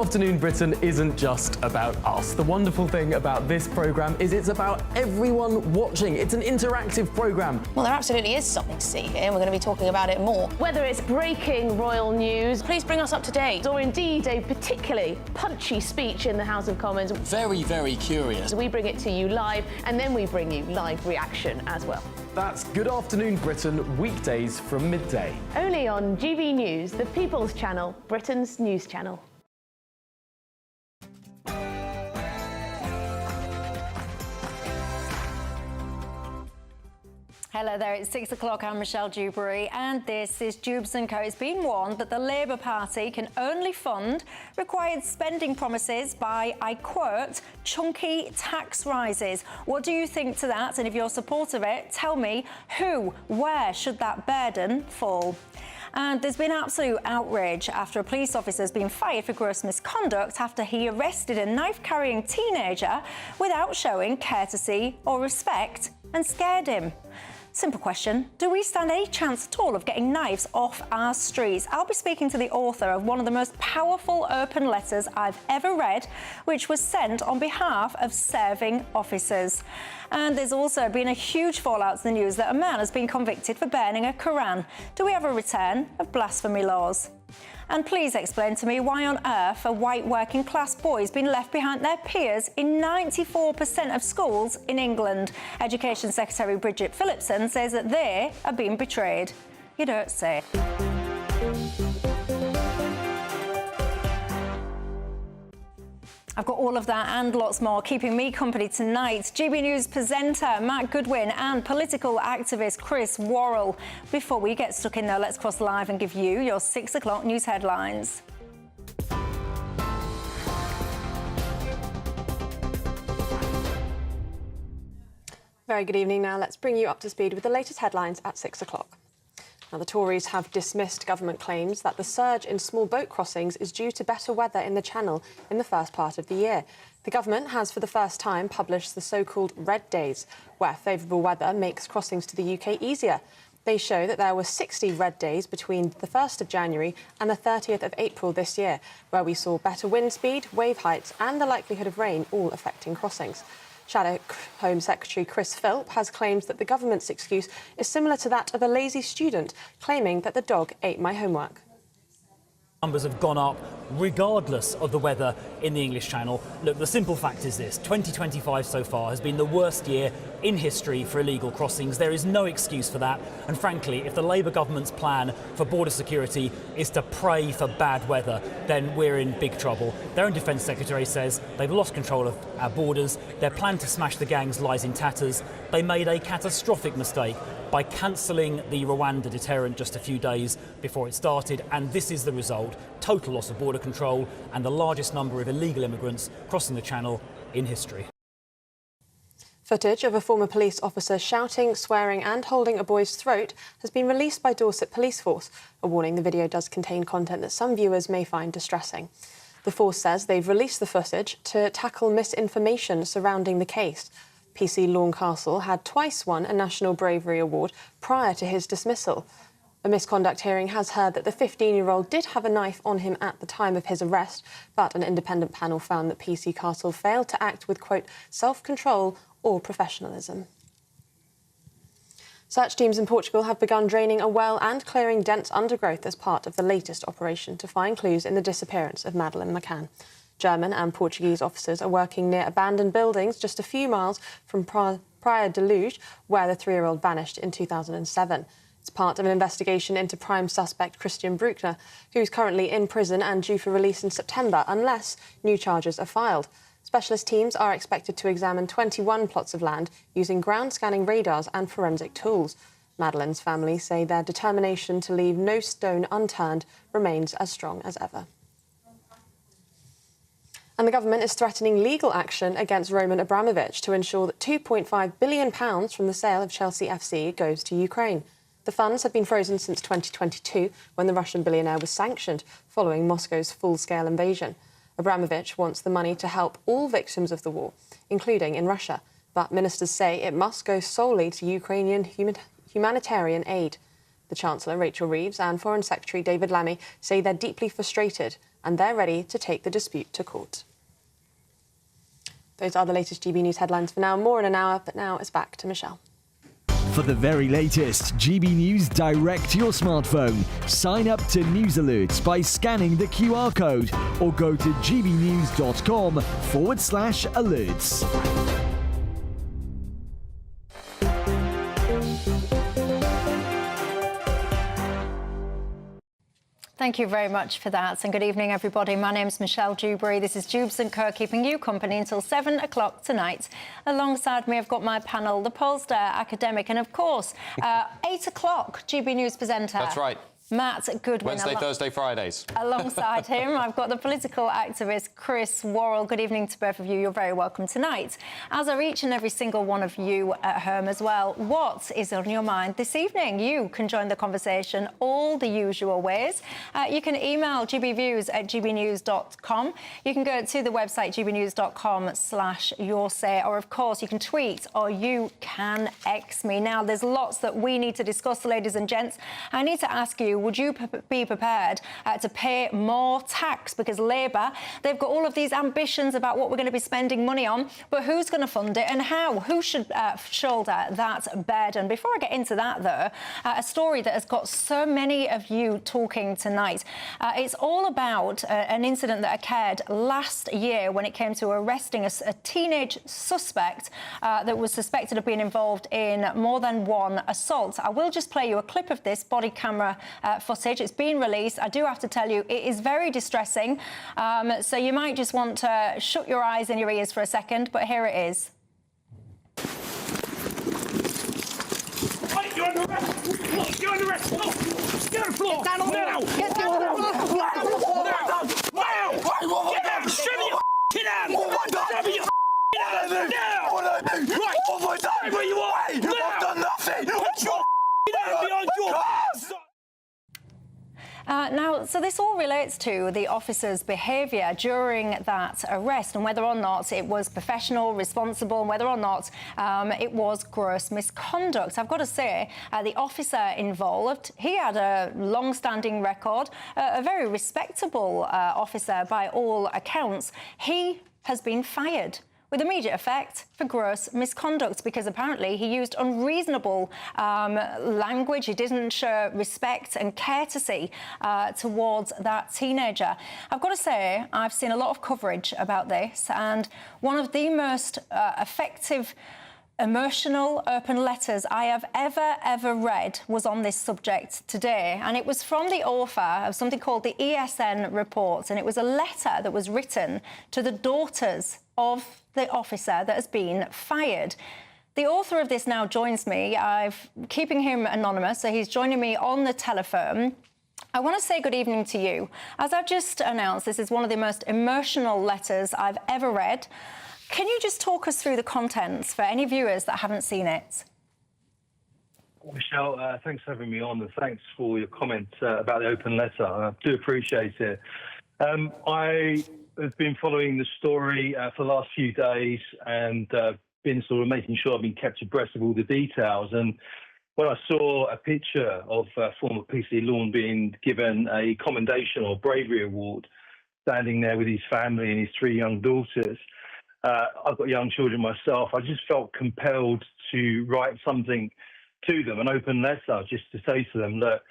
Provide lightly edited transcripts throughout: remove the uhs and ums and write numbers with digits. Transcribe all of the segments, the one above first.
Afternoon Britain isn't just about us. The wonderful thing about this programme is it's about everyone watching. It's an interactive programme. Well, there absolutely is something to see here, and we're going to be talking about it more. Whether it's breaking royal news, Please bring us up to date. or indeed a particularly punchy speech in the House of Commons, Very, very curious. we bring it to you live, and then we bring you live reaction as well. That's Good Afternoon Britain, weekdays from midday. Only on GBNews, the People's Channel, Britain's news channel. Hello there, it's 6 o'clock. I'm Michelle Dewberry, and this is Dewbs & Co. It's been warned that the Labour Party can only fund required spending promises by, I quote, chunky tax rises. What do you think to that? And if you're support of it, tell me where should that burden fall? And there's been absolute outrage after a police officer has been fired for gross misconduct after he arrested a knife-carrying teenager without showing courtesy or respect and scared him. Simple question, do we stand any chance at all of getting knives off our streets? I'll be speaking to the author of one of the most powerful open letters I've ever read, which was sent on behalf of serving officers. And there's also been a huge fallout to the news that a man has been convicted for burning a Quran. Do we have a return of blasphemy laws? And please explain to me why on earth are white working class boys being left behind their peers in 94% of schools in England. Education Secretary Bridget Phillipson says that they are being betrayed. You don't say. I've got all of that and lots more keeping me company tonight. GB News presenter Matt Goodwin and political activist Chris Worrell. Before we get stuck in though, let's cross live and give you your 6 o'clock news headlines. Very good evening now. Let's bring you up to speed with the latest headlines at 6 o'clock. Now, the Tories have dismissed government claims that the surge in small boat crossings is due to better weather in the Channel in the first part of the year. The government has for the first time published the so-called red days, where favourable weather makes crossings to the UK easier. They show that there were 60 red days between the 1st of January and the 30th of April this year, where we saw better wind speed, wave heights and the likelihood of rain all affecting crossings. Shadow Home Secretary Chris Philp has claimed that the government's excuse is similar to that of a lazy student, claiming that the dog ate my homework. Numbers have gone up regardless of the weather in the English Channel. Look, the simple fact is this, 2025 so far has been the worst year in history for illegal crossings. There is no excuse for that. And frankly, if the Labour government's plan for border security is to pray for bad weather, then we're in big trouble. Their own Defence Secretary says they've lost control of our borders. Their plan to smash the gangs lies in tatters. They made a catastrophic mistake by cancelling the Rwanda deterrent just a few days before it started, and this is the result: total loss of border control and the largest number of illegal immigrants crossing the Channel in history. Footage of a former police officer shouting, swearing and holding a boy's throat has been released by Dorset Police Force. A warning: the video does contain content that some viewers may find distressing. The force says they've released the footage to tackle misinformation surrounding the case. PC Lorncastle had twice won a National Bravery Award prior to his dismissal. A misconduct hearing has heard that the 15-year-old did have a knife on him at the time of his arrest, but an independent panel found that PC Castle failed to act with, quote, self-control or professionalism. Search teams in Portugal have begun draining a well and clearing dense undergrowth as part of the latest operation to find clues in the disappearance of Madeleine McCann. German and Portuguese officers are working near abandoned buildings just a few miles from Praia de Luz, where the 3-year-old vanished in 2007. It's part of an investigation into prime suspect Christian Bruckner, who's currently in prison and due for release in September unless new charges are filed. Specialist teams are expected to examine 21 plots of land using ground-scanning radars and forensic tools. Madeleine's family say their determination to leave no stone unturned remains as strong as ever. And the government is threatening legal action against Roman Abramovich to ensure that £2.5 billion from the sale of Chelsea FC goes to Ukraine. The funds have been frozen since 2022, when the Russian billionaire was sanctioned following Moscow's full-scale invasion. Abramovich wants the money to help all victims of the war, including in Russia. But ministers say it must go solely to Ukrainian humanitarian aid. The Chancellor, Rachel Reeves, and Foreign Secretary David Lammy say they're deeply frustrated and they're ready to take the dispute to court. Those are the latest GB News headlines for now. More in an hour, but now it's back to Michelle. For the very latest GB News direct to your smartphone, sign up to news alerts by scanning the QR code or go to gbnews.com/alerts. Thank you very much for that, and good evening, everybody. My name's Michelle Dewberry. This is Dewbs & Co, keeping you company until 7 o'clock tonight. Alongside me, I've got my panel, the Polestar academic, and of course, 8 o'clock, GB News presenter. That's right. Matt Goodwin. Wednesday, Thursday, Fridays. Alongside him, I've got the political activist Chris Worrell. Good evening to both of you. You're very welcome tonight. As are each and every single one of you at home as well. What is on your mind this evening? You can join the conversation all the usual ways. You can email gbviews@gbnews.com. You can go to the website gbnews.com/yoursay, or of course you can tweet or you can X me. Now, there's lots that we need to discuss, ladies and gents. I need to ask you, would you be prepared to pay more tax? Because Labour, they've got all of these ambitions about what we're going to be spending money on, but who's going to fund it and how? Who should shoulder that burden? Before I get into that, though, a story that has got so many of you talking tonight. It's all about an incident that occurred last year when it came to arresting a teenage suspect that was suspected of being involved in more than one assault. I will just play you a clip of this body camera footage. It's been released. I do have to tell you, it is very distressing. So you might just want to shut your eyes and your ears for a second, but here it is. You're under arrest! Look, you're under arrest! Look! Get on the floor! Get down on now! Get down on the floor! Now! Get down! Show me your f***ing hands! Show me your f***ing hands! Now! Right! Stay where you are! Now! I've done nothing! Put your f***ing hand behind your... Now, so this all relates to the officer's behaviour during that arrest and whether or not it was professional, responsible, and whether or not it was gross misconduct. I've got to say, the officer involved, he had a long-standing record, a very respectable officer by all accounts. He has been fired with immediate effect for gross misconduct because apparently he used unreasonable language. He didn't show respect and courtesy towards that teenager. I've got to say, I've seen a lot of coverage about this, and one of the most effective emotional open letters I have ever read was on this subject today, and it was from the author of something called the ESN report, and it was a letter that was written to the daughters of the officer that has been fired. The author of this now joins me. I'm keeping him anonymous, so he's joining me on the telephone. I want to say good evening to you. As I've just announced, this is one of the most emotional letters I've ever read. Can you just talk us through the contents for any viewers that haven't seen it? Michelle, thanks for having me on, and thanks for your comments about the open letter. I do appreciate it. I have been following the story for the last few days and been sort of making sure I've been kept abreast of all the details. And when I saw a picture of former PC Lawn being given a commendation or bravery award, standing there with his family and his 3 young daughters, I've got young children myself. I just felt compelled to write something to them, an open letter, just to say to them that,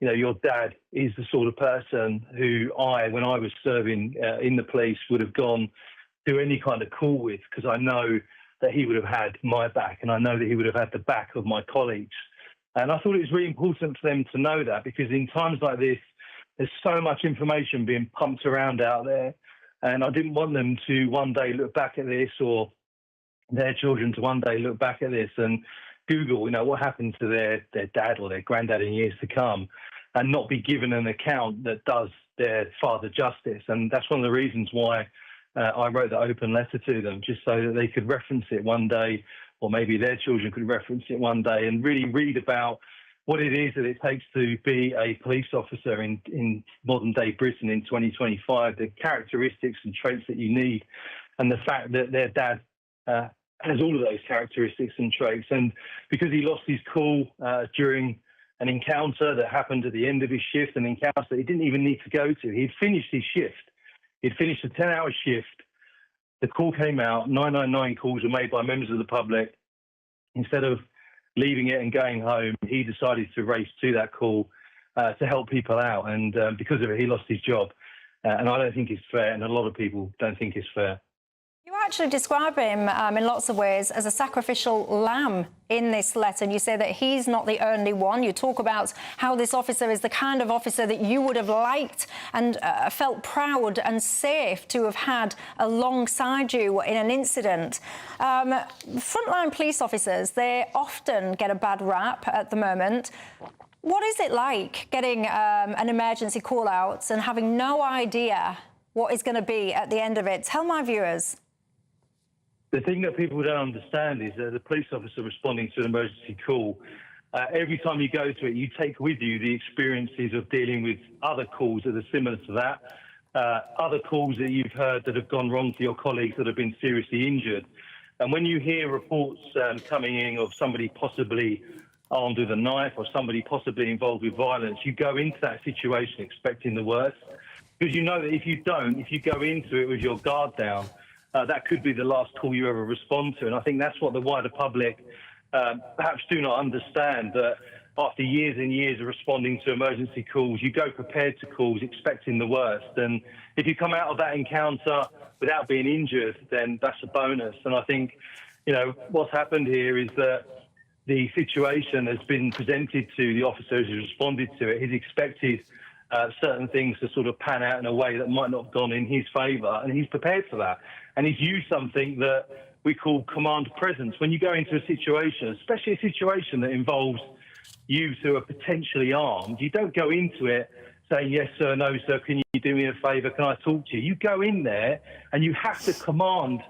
you know, your dad is the sort of person who when I was serving in the police, would have gone to any kind of call with, because I know that he would have had my back, and I know that he would have had the back of my colleagues. And I thought it was really important for them to know that, because in times like this, there's so much information being pumped around out there. And I didn't want them to one day look back at this, or their children to one day look back at this and Google, you know, what happened to their dad or their granddad in years to come, and not be given an account that does their father justice. And that's one of the reasons why I wrote that open letter to them, just so that they could reference it one day, or maybe their children could reference it one day, and really read about what it is that it takes to be a police officer in modern-day Britain in 2025, the characteristics and traits that you need, and the fact that their dad has all of those characteristics and traits. And because he lost his cool during an encounter that happened at the end of his shift, an encounter that he didn't even need to go to. He'd finished his shift. He'd finished a 10-hour shift. The call came out. 999 calls were made by members of the public. Instead of leaving it and going home, he decided to race to that call to help people out. And because of it, he lost his job. And I don't think it's fair, and a lot of people don't think it's fair. You actually describe him in lots of ways as a sacrificial lamb in this letter, and you say that he's not the only one. You talk about how this officer is the kind of officer that you would have liked and felt proud and safe to have had alongside you in an incident. Frontline police officers, they often get a bad rap at the moment. What is it like getting an emergency call out and having no idea what is going to be at the end of it? Tell my viewers. The thing that people don't understand is that the police officer responding to an emergency call, every time you go to it, you take with you the experiences of dealing with other calls that are similar to that, other calls that you've heard that have gone wrong to your colleagues that have been seriously injured. And when you hear reports coming in of somebody possibly armed with a knife or somebody possibly involved with violence, you go into that situation expecting the worst, because you know that if you go into it with your guard down, that could be the last call you ever respond to. And I think that's what the wider public perhaps do not understand, that after years and years of responding to emergency calls, you go prepared to calls expecting the worst. And if you come out of that encounter without being injured, then that's a bonus. And I think, you know, what's happened here is that the situation has been presented to the officer who's responded to it. He's expected certain things to sort of pan out in a way that might not have gone in his favour, and he's prepared for that. And he's used something that we call command presence. When you go into a situation, especially a situation that involves youths who are potentially armed, you don't go into it saying, yes, sir, no, sir, can you do me a favour, can I talk to you? You go in there and you have to command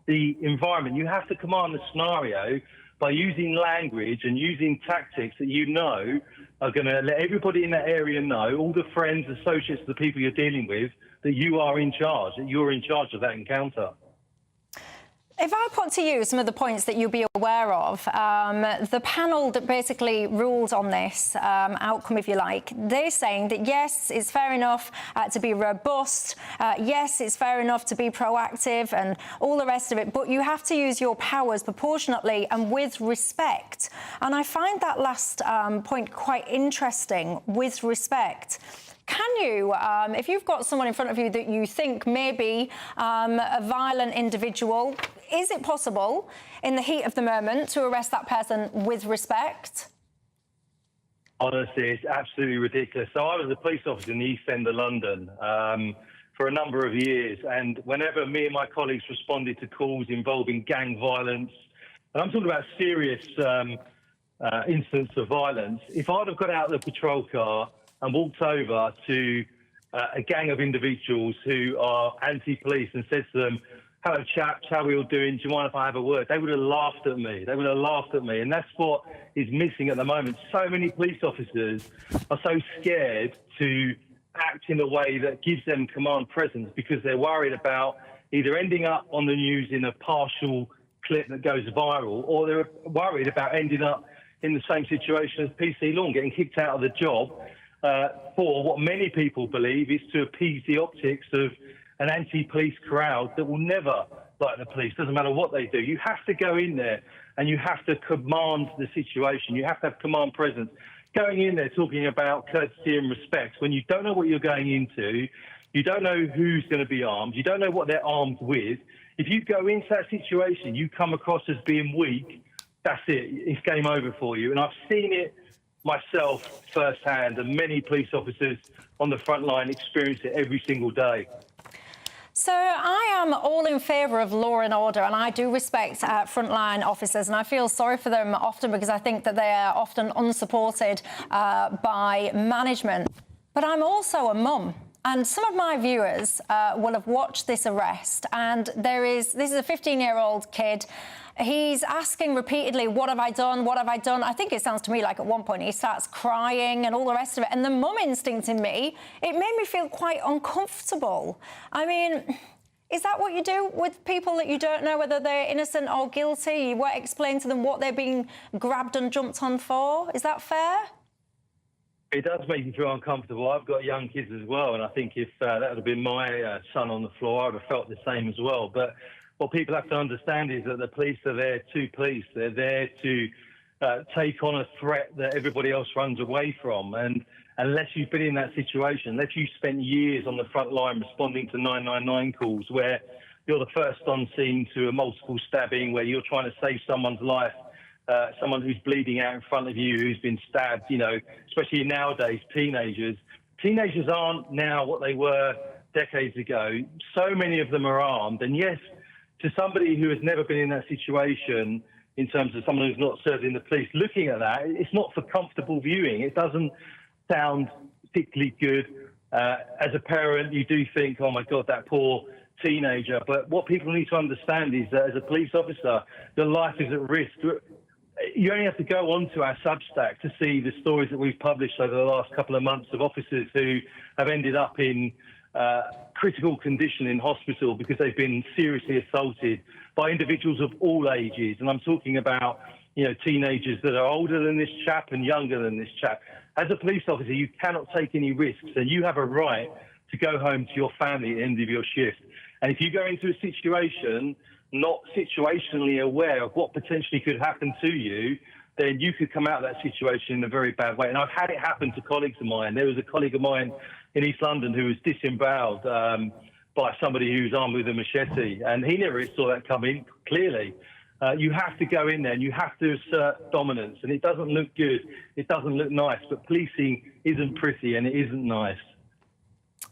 the environment. You have to command the scenario by using language and using tactics that you know are going to let everybody in that area know, all the friends, associates, the people you're dealing with, that you are in charge, that you're in charge of that encounter. If I put to you some of the points that you'll be aware of, the panel that basically ruled on this outcome, if you like, they're saying that, yes, it's fair enough to be robust, yes, it's fair enough to be proactive and all the rest of it, but you have to use your powers proportionately and with respect. And I find that last point quite interesting, with respect. Can you, if you've got someone in front of you that you think may be a violent individual, is it possible in the heat of the moment to arrest that person with respect? Honestly, it's absolutely ridiculous. So I was a police officer in the East End of London for a number of years, and whenever me and my colleagues responded to calls involving gang violence, and I'm talking about serious incidents of violence, if I'd have got out of the patrol car and walked over to a gang of individuals who are anti-police and said to them, hello, chaps, how are we all doing? Do you mind if I have a word? They would have laughed at me. They would have laughed at me. And that's what is missing at the moment. So many police officers are so scared to act in a way that gives them command presence because they're worried about either ending up on the news in a partial clip that goes viral, or they're worried about ending up in the same situation as PC Lawn, getting kicked out of the job for what many people believe is to appease the optics of an anti-police crowd that will never like the police. Doesn't matter what they do. You have to go in there and you have to command the situation. You have to have command presence. Going in there talking about courtesy and respect when you don't know what you're going into, you don't know who's going to be armed, you don't know what they're armed with. If you go into that situation, you come across as being weak, that's it. It's game over for you. And I've seen it myself firsthand, and many police officers on the front line experience it every single day. So I am all in favour of law and order, and I do respect frontline officers, and I feel sorry for them often because I think that they are often unsupported by management. But I'm also a mum. And some of my viewers will have watched this arrest, and this is a 15-year-old kid. He's asking repeatedly, what have I done? What have I done? I think it sounds to me like at one point he starts crying and all the rest of it. And the mum instinct in me, it made me feel quite uncomfortable. I mean, is that what you do with people that you don't know whether they're innocent or guilty? You won't explain to them what they're being grabbed and jumped on for? Is that fair? It does make me feel uncomfortable. I've got young kids as well, and I think if that would have been my son on the floor, I would have felt the same as well. But what people have to understand is that the police are there to police. They're there to take on a threat that everybody else runs away from. And unless you've been in that situation, unless you've spent years on the front line responding to 999 calls where you're the first on scene to a multiple stabbing, where you're trying to save someone's life, someone who's bleeding out in front of you, who's been stabbed, you know, especially nowadays, teenagers. Teenagers aren't now what they were decades ago. So many of them are armed. And yes, to somebody who has never been in that situation, in terms of someone who's not served in the police, looking at that, it's not for comfortable viewing. It doesn't sound particularly good. As a parent, you do think, oh, my God, that poor teenager. But what people need to understand is that as a police officer, your life is at risk. You only have to go onto our Substack to see the stories that we've published over the last couple of months of officers who have ended up in critical condition in hospital because they've been seriously assaulted by individuals of all ages. And I'm talking about, you know, teenagers that are older than this chap and younger than this chap. As a police officer, you cannot take any risks, and you have a right to go home to your family at the end of your shift. And if you go into a situation not situationally aware of what potentially could happen to you, then you could come out of that situation in a very bad way. And I've had it happen to colleagues of mine. There was a colleague of mine in East London who was disemboweled by somebody who's armed with a machete, and he never saw that coming, clearly. You have to go in there and you have to assert dominance, and it doesn't look good, it doesn't look nice, but policing isn't pretty and it isn't nice.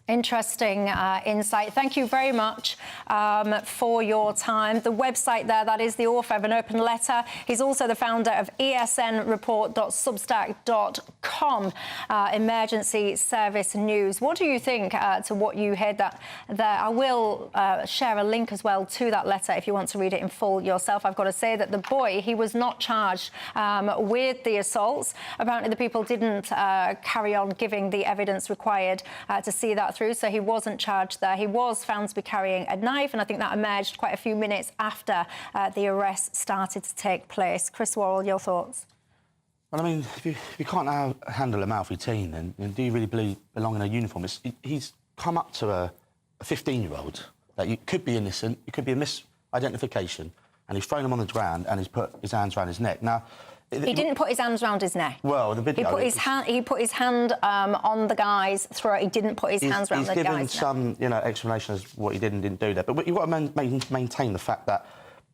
Interesting insight. Thank you very much for your time. The website there, that is the author of An Open Letter. He's also the founder of esnreport.substack.com, emergency service news. What do you think to what you heard there? I will share a link as well to that letter if you want to read it in full yourself. I've got to say that the boy, he was not charged with the assaults. Apparently the people didn't carry on giving the evidence required to see that through, so he wasn't charged there. He was found to be carrying a knife, and I think that emerged quite a few minutes after the arrest started to take place. Chris Worrell, your thoughts? Well, I mean, if you can't handle a mouthy teen, then do you really belong in a uniform? He's come up to a 15-year-old that could be innocent, it could be a misidentification, and he's thrown him on the ground and he's put his hands around his neck. Now, he didn't put his hands around his neck. Well, the video... He put his hand on the guy's throat. He didn't put his hands around the guy's neck. He's given some, explanation as what he did and didn't do there. But you've got to maintain the fact that,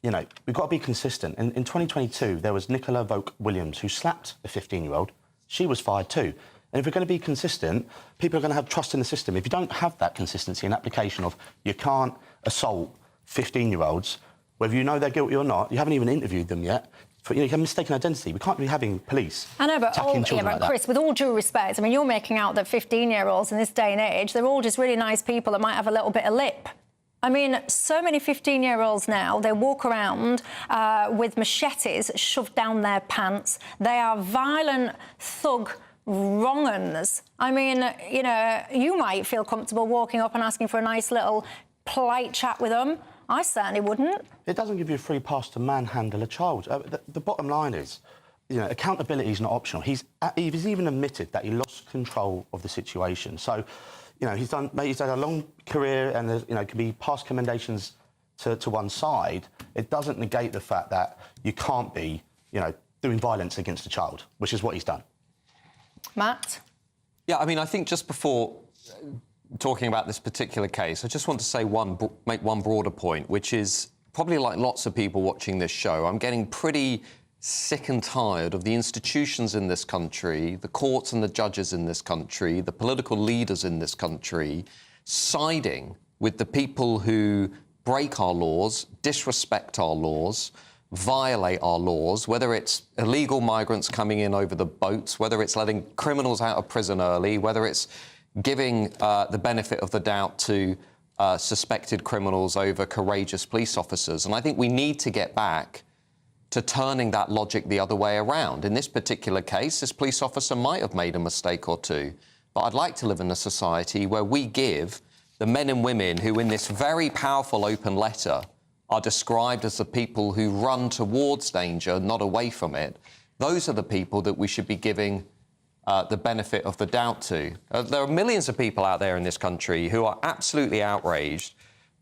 we've got to be consistent. In 2022, there was Nicola Voke-Williams who slapped a 15-year-old. She was fired too. And if we're going to be consistent, people are going to have trust in the system. If you don't have that consistency and application of you can't assault 15-year-olds, whether you know they're guilty or not, you haven't even interviewed them yet, you have mistaken identity. We can't be having police. I know, but Chris, that. with all due respect, I mean, you're making out that 15-year-olds in this day and age, they're all just really nice people that might have a little bit of lip. I mean, so many 15-year-olds now, they walk around with machetes shoved down their pants. They are violent thug wrong-uns. I mean, you might feel comfortable walking up and asking for a nice little polite chat with them. I certainly wouldn't. It doesn't give you a free pass to manhandle a child. The bottom line is, accountability is not optional. He's even admitted that he lost control of the situation. So, he's had a long career, and there's, can be past commendations to one side. It doesn't negate the fact that you can't be, doing violence against a child, which is what he's done. Matt? Yeah, I mean, I think just before talking about this particular case, I just want to say make one broader point, which is probably like lots of people watching this show, I'm getting pretty sick and tired of the institutions in this country, the courts and the judges in this country, the political leaders in this country, siding with the people who break our laws, disrespect our laws, violate our laws, whether it's illegal migrants coming in over the boats, whether it's letting criminals out of prison early, whether it's giving the benefit of the doubt to suspected criminals over courageous police officers. And I think we need to get back to turning that logic the other way around. In this particular case, this police officer might have made a mistake or two, but I'd like to live in a society where we give the men and women who in this very powerful open letter are described as the people who run towards danger, not away from it. Those are the people that we should be giving the benefit of the doubt to. There are millions of people out there in this country who are absolutely outraged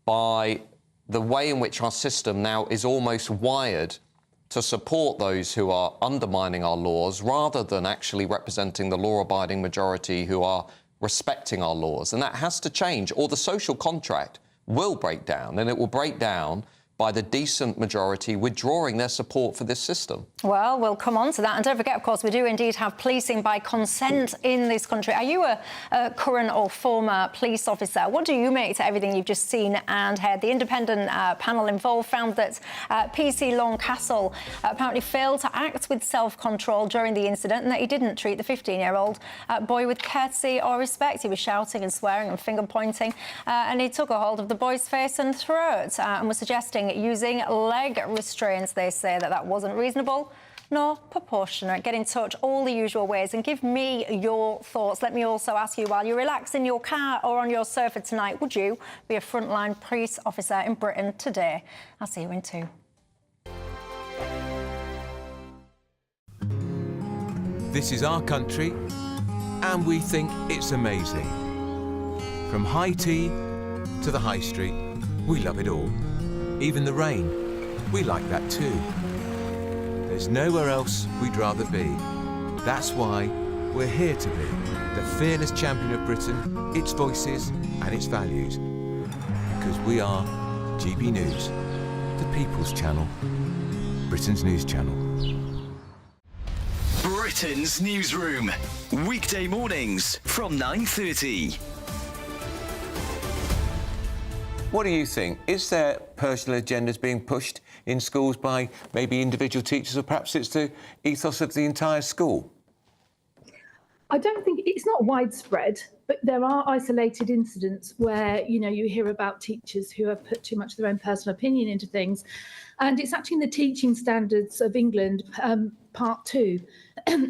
by the way in which our system now is almost wired to support those who are undermining our laws rather than actually representing the law-abiding majority who are respecting our laws. And that has to change, or the social contract will break down, and it will break down by the decent majority withdrawing their support for this system. Well, we'll come on to that. And don't forget, of course, we do indeed have policing by consent in this country. Are you a current or former police officer? What do you make to everything you've just seen and heard? The independent panel involved found that PC Longcastle apparently failed to act with self-control during the incident and that he didn't treat the 15-year-old boy with courtesy or respect. He was shouting and swearing and finger-pointing, and he took a hold of the boy's face and throat and was suggesting using leg restraints. They say that wasn't reasonable nor proportionate. Get in touch all the usual ways and give me your thoughts. Let me also ask you, while you relax in your car or on your sofa tonight, would you be a frontline police officer in Britain today? I'll see you in 2. This is our country and we think it's amazing. From high tea to the high street, we love it all. Even the rain, we like that too. There's nowhere else we'd rather be. That's why we're here to be the fearless champion of Britain, its voices and its values. Because we are GB News, the People's Channel, Britain's news channel. Britain's Newsroom, weekday mornings from 9:30. What do you think? Is there personal agendas being pushed in schools by maybe individual teachers, or perhaps it's the ethos of the entire school? I don't think it's not widespread, but there are isolated incidents where, you hear about teachers who have put too much of their own personal opinion into things. And it's actually in the Teaching Standards of England, Part 2,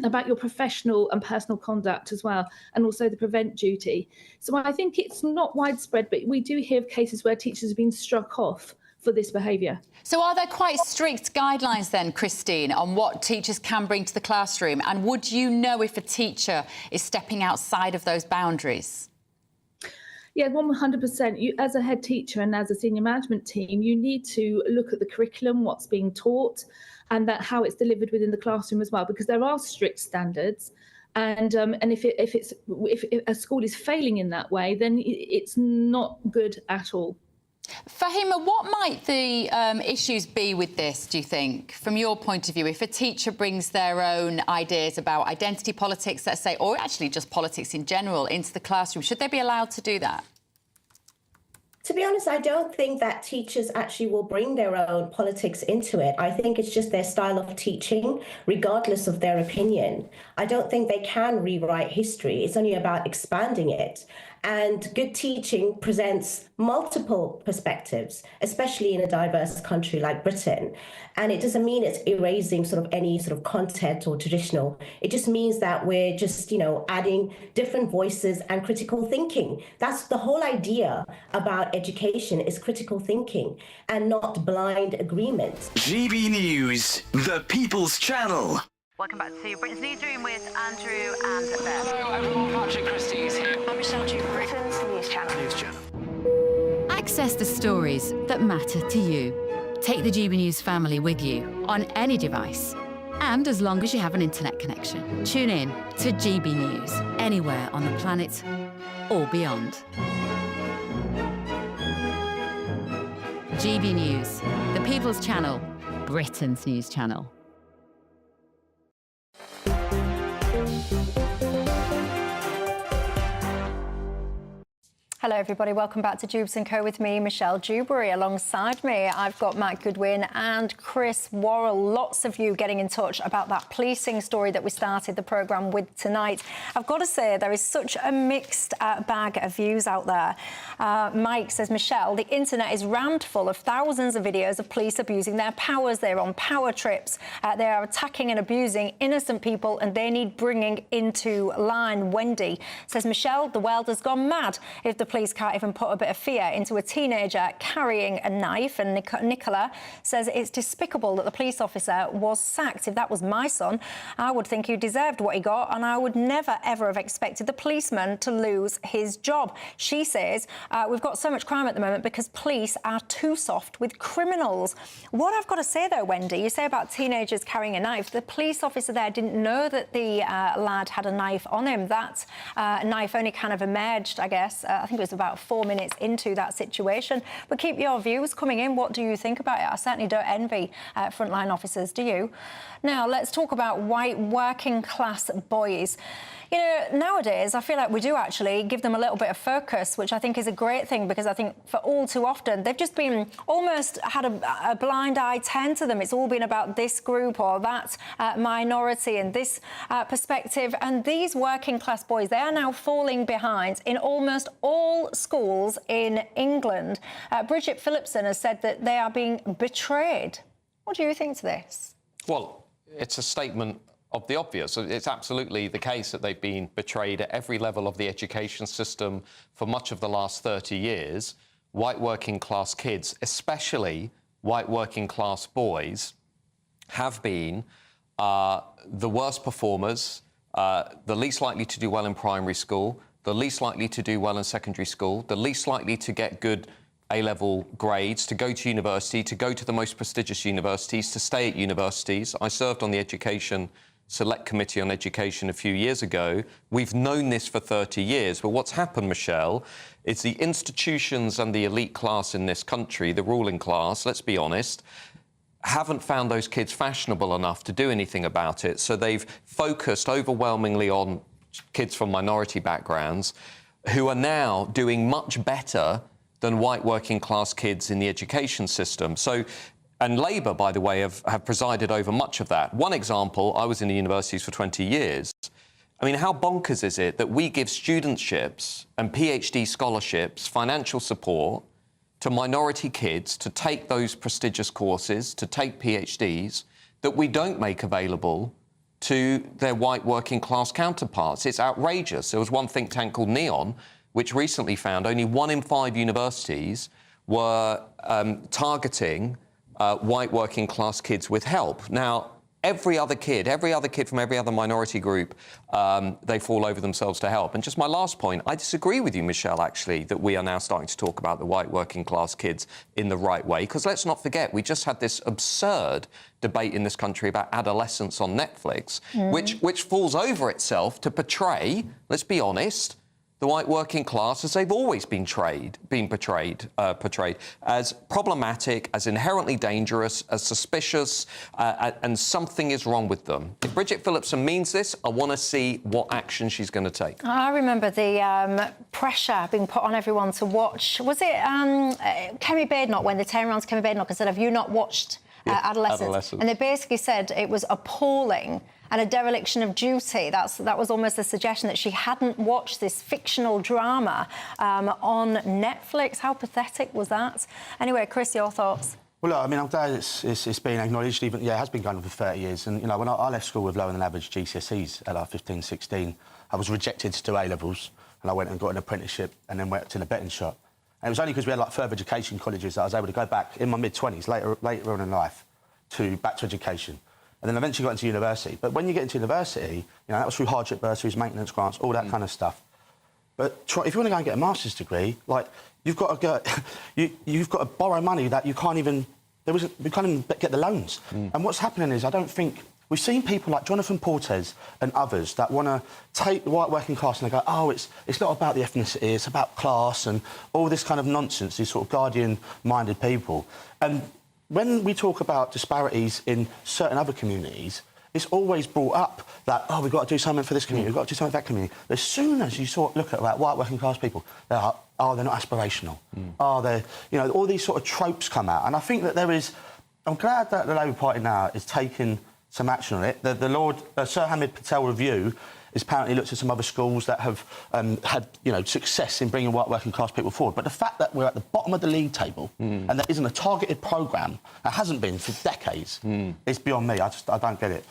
about your professional and personal conduct as well, and also the prevent duty. So I think it's not widespread, but we do hear of cases where teachers have been struck off for this behaviour. So are there quite strict guidelines then, Christine, on what teachers can bring to the classroom? And would you know if a teacher is stepping outside of those boundaries? Yeah, 100%. You, as a head teacher and as a senior management team, you need to look at the curriculum, what's being taught, and how it's delivered within the classroom as well, because there are strict standards. And if a school is failing in that way, then it's not good at all. Fahima, what might the issues be with this, do you think, from your point of view? If a teacher brings their own ideas about identity politics, let's say, or actually just politics in general, into the classroom, should they be allowed to do that? To be honest, I don't think that teachers actually will bring their own politics into it. I think it's just their style of teaching, regardless of their opinion. I don't think they can rewrite history. It's only about expanding it. And good teaching presents multiple perspectives, especially in a diverse country like Britain. And it doesn't mean it's erasing sort of any sort of content or traditional. It just means that we're just, adding different voices and critical thinking. That's the whole idea about education, is critical thinking and not blind agreement. GB News, the People's Channel. Welcome back to Britain's Newsroom with Andrew and Beth. Hello everyone, Patrick Christie's here. I'm Michelle Dewberry. Britain's News Channel. Access the stories that matter to you. Take the GB News family with you on any device. And as long as you have an internet connection, tune in to GB News anywhere on the planet or beyond. GB News, the People's Channel, Britain's news channel. Hello, everybody. Welcome back to Dewbs & Co. with me, Michelle Dewberry. Alongside me, I've got Matt Goodwin and Chris Worrell. Lots of you getting in touch about that policing story that we started the programme with tonight. I've got to say, there is such a mixed bag of views out there. Mike says, Michelle, the internet is rammed full of thousands of videos of police abusing their powers. They're on power trips. They are attacking and abusing innocent people, and they need bringing into line. Wendy says, Michelle, the world has gone mad. If the police can't even put a bit of fear into a teenager carrying a knife. And Nicola says it's despicable that the police officer was sacked. If that was my son, I would think he deserved what he got, and I would never, ever have expected the policeman to lose his job. She says, we've got so much crime at the moment because police are too soft with criminals. What I've got to say, though, Wendy, you say about teenagers carrying a knife. The police officer there didn't know that the lad had a knife on him. That knife only kind of emerged, I guess. I think it was about 4 minutes into that situation. But keep your views coming in. What do you think about it? I certainly don't envy frontline officers, do you? Now, let's talk about white working-class boys. You know, nowadays, I feel like we do actually give them a little bit of focus, which I think is a great thing, because I think for all too often, they've just been almost had a blind eye turned to them. It's all been about this group or that minority and this perspective. And these working-class boys, they are now falling behind in almost all schools in England. Bridget Phillipson has said that they are being betrayed. What do you think to this? Well, it's a statement of the obvious. It's absolutely the case that they've been betrayed at every level of the education system for much of the last 30 years. White working class kids, especially white working class boys, have been the worst performers, the least likely to do well in primary school, the least likely to do well in secondary school, the least likely to get good A-level grades, to go to university, to go to the most prestigious universities, to stay at universities. I served on the Education Select Committee on Education a few years ago. We've known this for 30 years, but what's happened, Michelle, is the institutions and the elite class in this country, the ruling class, let's be honest, haven't found those kids fashionable enough to do anything about it. So they've focused overwhelmingly on kids from minority backgrounds who are now doing much better than white working class kids in the education system. So, and Labour, by the way, have presided over much of that. One example, I was in the universities for 20 years. I mean, how bonkers is it that we give studentships and PhD scholarships, financial support to minority kids to take those prestigious courses, to take PhDs, that we don't make available to their white working class counterparts? It's outrageous. There was one think tank called Neon, which recently found only 1 in 5 universities were targeting white working class kids with help. Now, every other kid from every other minority group, they fall over themselves to help. And just my last point, I disagree with you, Michelle, actually, that we are now starting to talk about the white working class kids in the right way. Because let's not forget, we just had this absurd debate in this country about adolescence on Netflix, which falls over itself to portray, let's be honest, the white working class, as they've always been portrayed as problematic, as inherently dangerous, as suspicious, and something is wrong with them. If Bridget Phillipson means this, I want to see what action she's going to take. I remember the pressure being put on everyone to watch. Was it Kemi Badenoch, when they turned around to Kemi Badenoch and said, "Have you not watched Adolescence?" And they basically said it was appalling and a dereliction of duty. That was almost a suggestion that she hadn't watched this fictional drama on Netflix. How pathetic was that? Anyway, Chris, your thoughts? Well, look, I mean, I'm glad it's been acknowledged. Even, yeah, it has been going on for 30 years. And, you know, when I left school with lower than average GCSEs at like 15, 16, I was rejected to do A-levels, and I went and got an apprenticeship and then worked in a betting shop. And it was only because we had, like, further education colleges that I was able to go back in my mid-20s, later on in life, back to education. And then eventually got into university. But when you get into university, you know, that was through hardship bursaries, maintenance grants, all that kind of stuff. But if you want to go and get a master's degree, like, you've got to borrow money that you can't even get the loans. And what's happening is, I don't think we've seen people like Jonathan Portes and others that want to take the white working class and they go, oh, it's not about the ethnicity, it's about class and all this kind of nonsense. These sort of guardian-minded people. And when we talk about disparities in certain other communities, it's always brought up that, oh, we've got to do something for this community, we've got to do something for that community. But as soon as you sort of look at like, white working class people, they're like, oh, they're not aspirational. Oh, they're, you know, all these sort of tropes come out. And I think that there is, I'm glad that the Labour Party now is taking some action on it. The Sir Hamid Patel review has apparently looked at some other schools that have had, you know, success in bringing white working class people forward. But the fact that we're at the bottom of the league table and there isn't a targeted programme, that hasn't been for decades, is beyond me. I don't get it.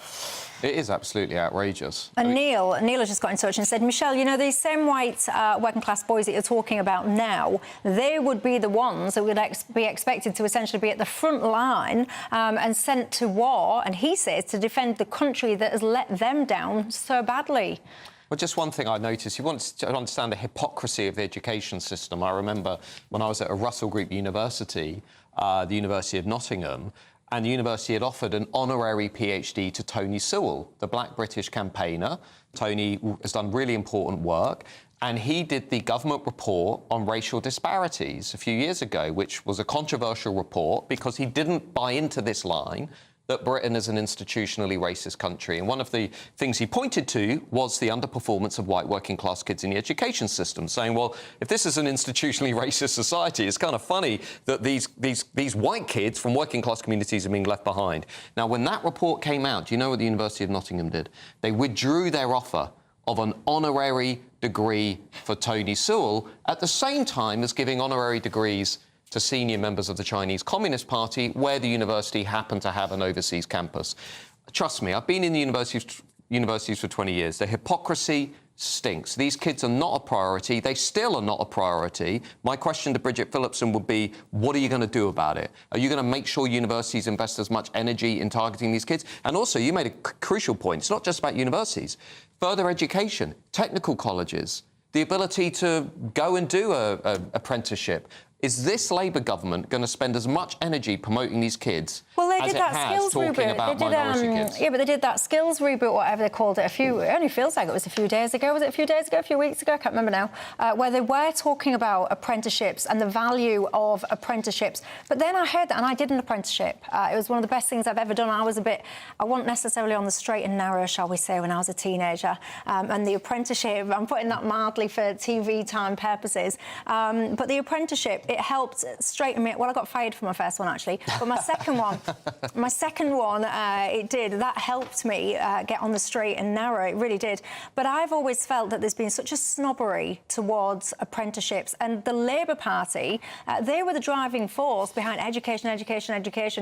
It is absolutely outrageous. And Neil has just got in touch and said, Michelle, you know, these same white working-class boys that you're talking about now, they would be the ones that would be expected to essentially be at the front line and sent to war, and he says, to defend the country that has let them down so badly. Well, just one thing I noticed, you want to understand the hypocrisy of the education system. I remember when I was at a Russell Group university, the University of Nottingham, and the university had offered an honorary PhD to Tony Sewell, the black British campaigner. Tony has done really important work, and he did the government report on racial disparities a few years ago, which was a controversial report because he didn't buy into this line that Britain is an institutionally racist country. And one of the things he pointed to was the underperformance of white working-class kids in the education system, saying, well, if this is an institutionally racist society, it's kind of funny that these white kids from working-class communities are being left behind. Now, when that report came out, do you know what the University of Nottingham did? They withdrew their offer of an honorary degree for Tony Sewell at the same time as giving honorary degrees to senior members of the Chinese Communist Party, where the university happened to have an overseas campus. Trust me, I've been in the universities for 20 years. The hypocrisy stinks. These kids are not a priority. They still are not a priority. My question to Bridget Phillipson would be, what are you going to do about it? Are you going to make sure universities invest as much energy in targeting these kids? And also, you made a crucial point. It's not just about universities. Further education, technical colleges, the ability to go and do an apprenticeship. Is this Labour government going to spend as much energy promoting these kids as it has talking about minority kids? Yeah, but they did that skills reboot, whatever they called it, it only feels like it was a few days ago. Was it a few days ago, a few weeks ago? I can't remember now. Where they were talking about apprenticeships and the value of apprenticeships. But then I heard that, and I did an apprenticeship. It was one of the best things I've ever done. I wasn't necessarily on the straight and narrow, shall we say, when I was a teenager. And the apprenticeship, I'm putting that mildly for TV time purposes, but the apprenticeship, it helped straighten me. Well, I got fired for my first one, actually. But my second one, it did. That helped me get on the straight and narrow. It really did. But I've always felt that there's been such a snobbery towards apprenticeships. And the Labour Party, they were the driving force behind education,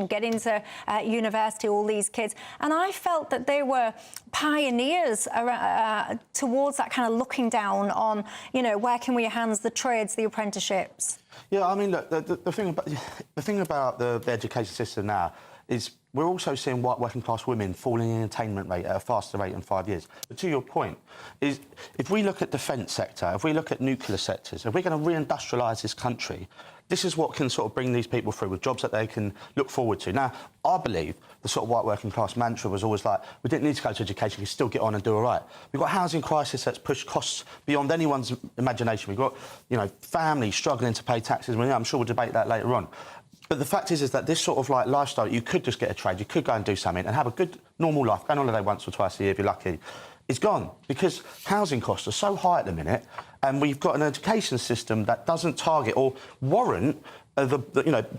get into university, all these kids. And I felt that they were pioneers towards that kind of looking down on, you know, working with your hands, the trades, the apprenticeships. Yeah, I mean, look, the thing about the education system now is we're also seeing white working-class women falling in attainment rate at a faster rate in 5 years. But to your point, is if we look at defence sector, if we look at nuclear sectors, if we're going to reindustrialise this country, this is what can sort of bring these people through with jobs that they can look forward to. Now, I believe the sort of white working-class mantra was always like, we didn't need to go to education, we could still get on and do all right. We've got a housing crisis that's pushed costs beyond anyone's imagination. We've got, you know, families struggling to pay taxes. Well, yeah, I'm sure we'll debate that later on. But the fact is that this sort of like lifestyle, you could just get a trade, you could go and do something and have a good normal life, go on holiday once or twice a year if you're lucky, is gone because housing costs are so high at the minute, and we've got an education system that doesn't target or warrant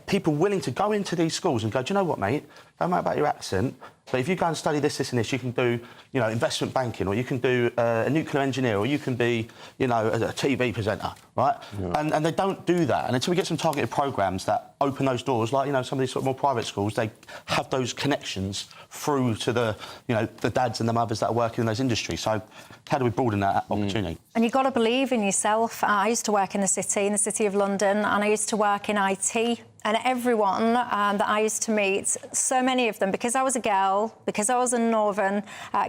people willing to go into these schools and go, do you know what, mate? Don't matter about your accent, but if you go and study this, this and this, you can do, you know, investment banking, or you can do a nuclear engineer, or you can be, you know, a TV presenter, right? Yeah. And they don't do that. And until we get some targeted programmes that open those doors, like, you know, some of these sort of more private schools, they have those connections through to the, you know, the dads and the mothers that are working in those industries. So how do we broaden that opportunity? And you've got to believe in yourself. I used to work in the city of London, and I used to work in IT. And everyone that I used to meet, so many of them, because I was a girl, because I was a northern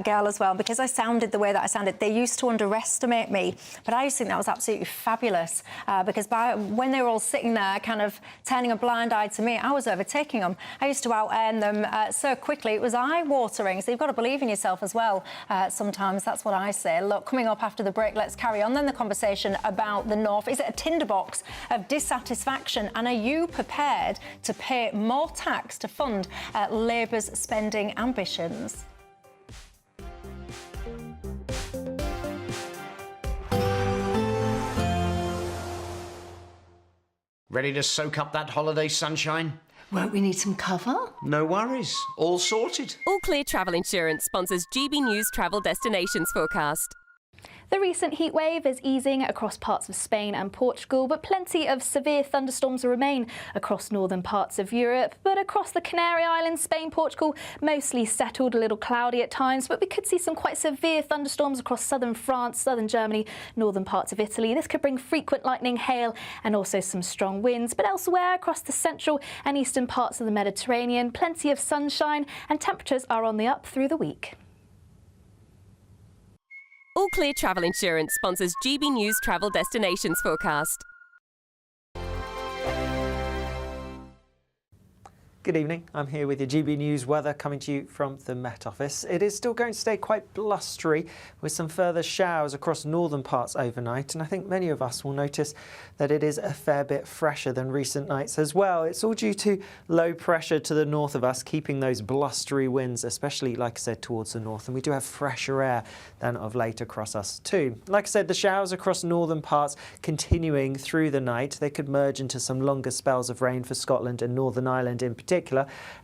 girl as well, because I sounded the way that I sounded, they used to underestimate me. But I used to think that was absolutely fabulous, because when they were all sitting there kind of turning a blind eye to me, I was overtaking them. I used to out-earn them so quickly. It was eye-watering. So you've got to believe in yourself as well. Sometimes that's what I say. Look, coming up after the break, let's carry on then the conversation about the North. Is it a tinderbox of dissatisfaction? And are you prepared to pay more tax to fund Labour's spending ambitions? Ready to soak up that holiday sunshine? Won't we need some cover? No worries. All sorted. All Clear Travel Insurance sponsors GB News Travel Destinations Forecast. The recent heat wave is easing across parts of Spain and Portugal, but plenty of severe thunderstorms remain across northern parts of Europe. But across the Canary Islands, Spain, Portugal, mostly settled, a little cloudy at times, but we could see some quite severe thunderstorms across southern France, southern Germany, northern parts of Italy. This could bring frequent lightning, hail and also some strong winds. But elsewhere across the central and eastern parts of the Mediterranean, plenty of sunshine and temperatures are on the up through the week. All Clear Travel Insurance sponsors GB News Travel Destinations Forecast. Good evening, I'm here with your GB News weather coming to you from the Met Office. It is still going to stay quite blustery with some further showers across northern parts overnight, and I think many of us will notice that it is a fair bit fresher than recent nights as well. It's all due to low pressure to the north of us, keeping those blustery winds, especially, like I said, towards the north, and we do have fresher air than of late across us too. Like I said, the showers across northern parts continuing through the night. They could merge into some longer spells of rain for Scotland and Northern Ireland in particular.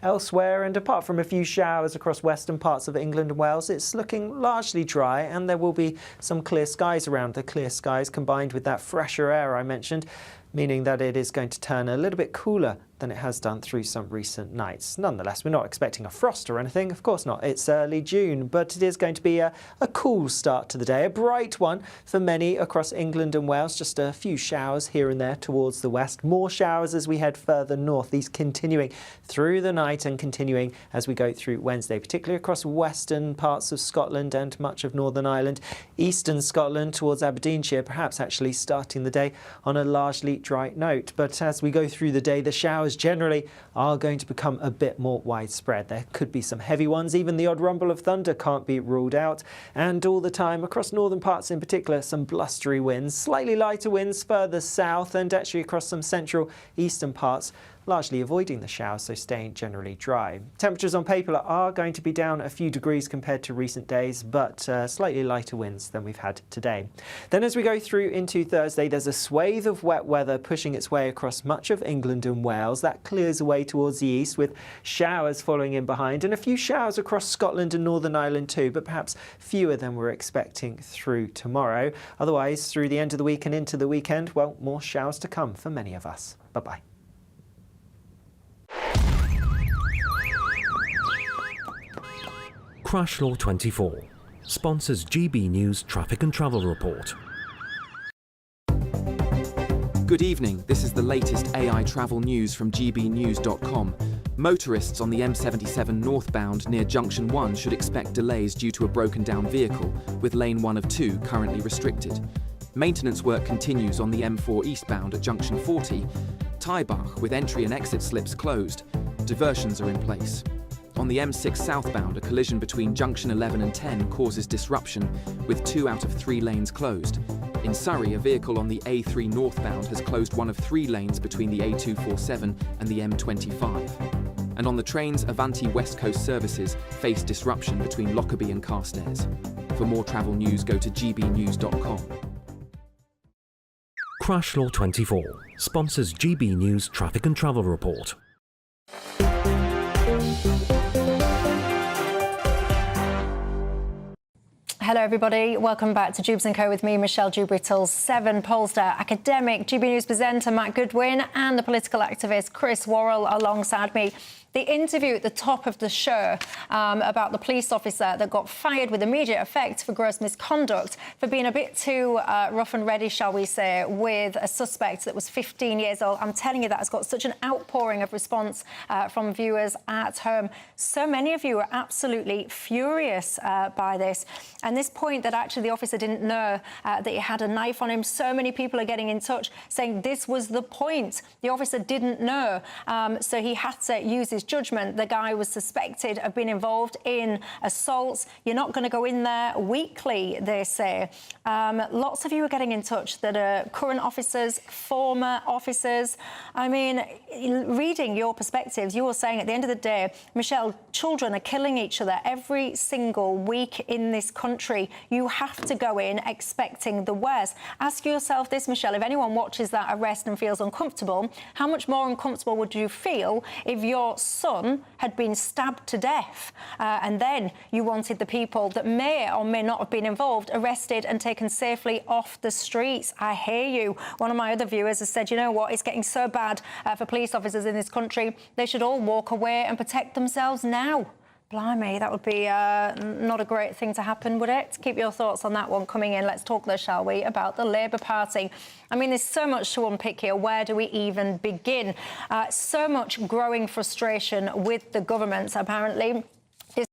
Elsewhere, and apart from a few showers across western parts of England and Wales, it's looking largely dry, and there will be some clear skies around. The clear skies combined with that fresher air I mentioned, meaning that it is going to turn a little bit cooler than it has done through some recent nights. Nonetheless, we're not expecting a frost or anything, of course not. It's early June, but it is going to be a cool start to the day, a bright one for many across England and Wales. Just a few showers here and there towards the west. More showers as we head further north, these continuing through the night and continuing as we go through Wednesday, particularly across western parts of Scotland and much of Northern Ireland. Eastern Scotland towards Aberdeenshire, perhaps actually starting the day on a largely dry note. But as we go through the day, the showers generally are going to become a bit more widespread. There could be some heavy ones, even the odd rumble of thunder can't be ruled out. And all the time, across northern parts in particular, some blustery winds, slightly lighter winds further south and actually across some central eastern parts, largely avoiding the showers, so staying generally dry. Temperatures on paper are going to be down a few degrees compared to recent days, but slightly lighter winds than we've had today. Then as we go through into Thursday, there's a swathe of wet weather pushing its way across much of England and Wales. That clears away towards the east with showers following in behind, and a few showers across Scotland and Northern Ireland too, but perhaps fewer than we're expecting through tomorrow. Otherwise, through the end of the week and into the weekend, well, more showers to come for many of us. Bye-bye. Crash Law 24 sponsors GB News Traffic and Travel Report. Good evening, this is the latest AI travel news from GBNews.com. Motorists on the M77 northbound near Junction 1 should expect delays due to a broken down vehicle, with lane 1 of 2 currently restricted. Maintenance work continues on the M4 eastbound at Junction 40. Taibach with entry and exit slips closed. Diversions are in place. On the M6 southbound, a collision between Junction 11 and 10 causes disruption, with 2 out of 3 lanes closed. In Surrey, a vehicle on the A3 northbound has closed 1 of 3 lanes between the A247 and the M25. And on the trains, Avanti West Coast services face disruption between Lockerbie and Carstairs. For more travel news, go to gbnews.com. Crash Law 24 sponsors GB News Traffic and Travel Report. Hello everybody, welcome back to Dewbs & Co with me, Michelle Dewberry, till 7. Pollster, academic, GB News presenter Matt Goodwin and the political activist Chris Worrell alongside me. The interview at the top of the show about the police officer that got fired with immediate effect for gross misconduct, for being a bit too rough and ready, shall we say, with a suspect that was 15 years old. I'm telling you, that has got such an outpouring of response from viewers at home. So many of you are absolutely furious by this. And this point that actually the officer didn't know that he had a knife on him, so many people are getting in touch saying this was the point. The officer didn't know, so he had to use his judgment. The guy was suspected of being involved in assaults. You're not going to go in there weekly, they say. Lots of you are getting in touch that are current officers, former officers. I mean, reading your perspectives, you were saying at the end of the day, Michelle, children are killing each other every single week in this country. You have to go in expecting the worst. Ask yourself this, Michelle, if anyone watches that arrest and feels uncomfortable, how much more uncomfortable would you feel if your son had been stabbed to death. And then you wanted the people that may or may not have been involved arrested and taken safely off the streets. I hear you. One of my other viewers has said, you know what, it's getting so bad for police officers in this country, they should all walk away and protect themselves now. Blimey, that would be not a great thing to happen, would it? Keep your thoughts on that one coming in. Let's talk, though, shall we, about the Labour Party. I mean, there's so much to unpick here. Where do we even begin? So much growing frustration with the government, apparently.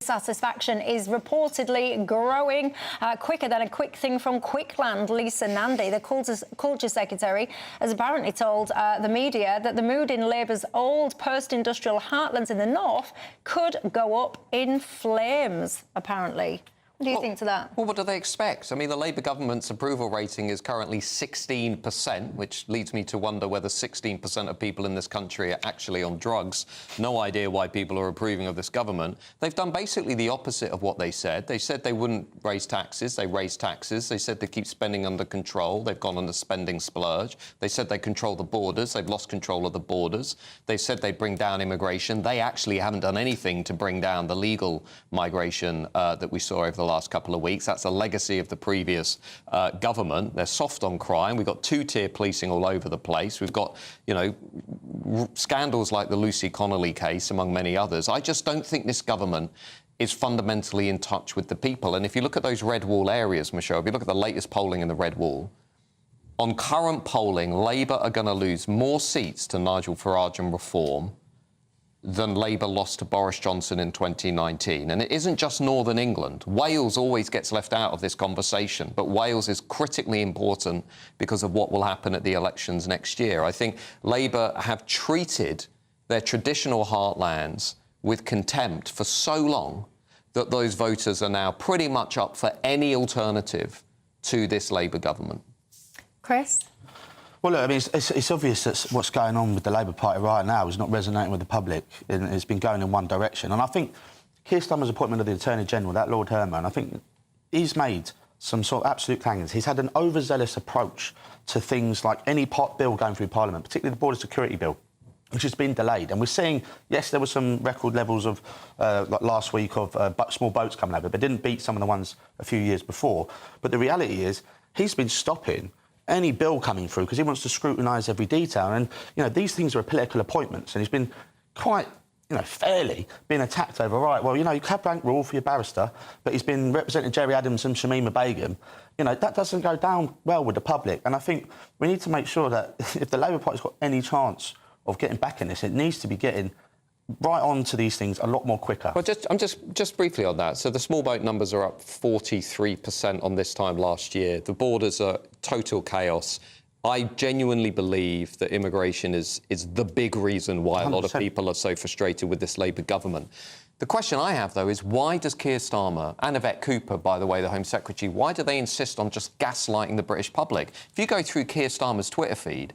Dissatisfaction is reportedly growing quicker than a quick thing from Quickland. Lisa Nandy, the Culture Secretary, has apparently told the media that the mood in Labour's old post-industrial heartlands in the north could go up in flames, apparently. What do you think to that? Well, what do they expect? I mean, the Labour government's approval rating is currently 16%, which leads me to wonder whether 16% of people in this country are actually on drugs. No idea why people are approving of this government. They've done basically the opposite of what they said. They said they wouldn't raise taxes. They raised taxes. They said they keep spending under control. They've gone on a spending splurge. They said they control the borders. They've lost control of the borders. They said they'd bring down immigration. They actually haven't done anything to bring down the legal migration that we saw over the last couple of weeks. That's a legacy of the previous government. They're soft on crime. We've got two-tier policing all over the place. We've got, you know, scandals like the Lucy Connolly case, among many others. I just don't think this government is fundamentally in touch with the people. And if you look at those red wall areas, Michelle, if you look at the latest polling in the red wall, on current polling, Labour are going to lose more seats to Nigel Farage and Reform than Labour lost to Boris Johnson in 2019. And it isn't just Northern England. Wales always gets left out of this conversation, but Wales is critically important because of what will happen at the elections next year. I think Labour have treated their traditional heartlands with contempt for so long that those voters are now pretty much up for any alternative to this Labour government. Chris? Well, look, I mean, it's obvious that what's going on with the Labour Party right now is not resonating with the public, and it's been going in one direction. And I think Keir Starmer's appointment of the Attorney General, that Lord Herman, I think he's made some sort of absolute clangers. He's had an overzealous approach to things like any bill going through Parliament, particularly the Border Security Bill, which has been delayed. And we're seeing, yes, there were some record levels of, like last week, of small boats coming over, but didn't beat some of the ones a few years before. But the reality is he's been stopping any bill coming through because he wants to scrutinise every detail. And, you know, these things are political appointments, and he's been quite, you know, fairly being attacked over, right, well, you know, you have blank rule for your barrister, but he's been representing Jerry Adams and Shamima Begum. You know, that doesn't go down well with the public. And I think we need to make sure that if the Labour Party's got any chance of getting back in this, it needs to be getting right on to these things a lot more quicker. Well, just briefly on that. So the small boat numbers are up 43% on this time last year. The borders are total chaos. I genuinely believe that immigration is the big reason why 100%. A lot of people are so frustrated with this Labour government. The question I have, though, is why does Keir Starmer and Yvette Cooper, by the way, the Home Secretary, why do they insist on just gaslighting the British public? If you go through Keir Starmer's Twitter feed,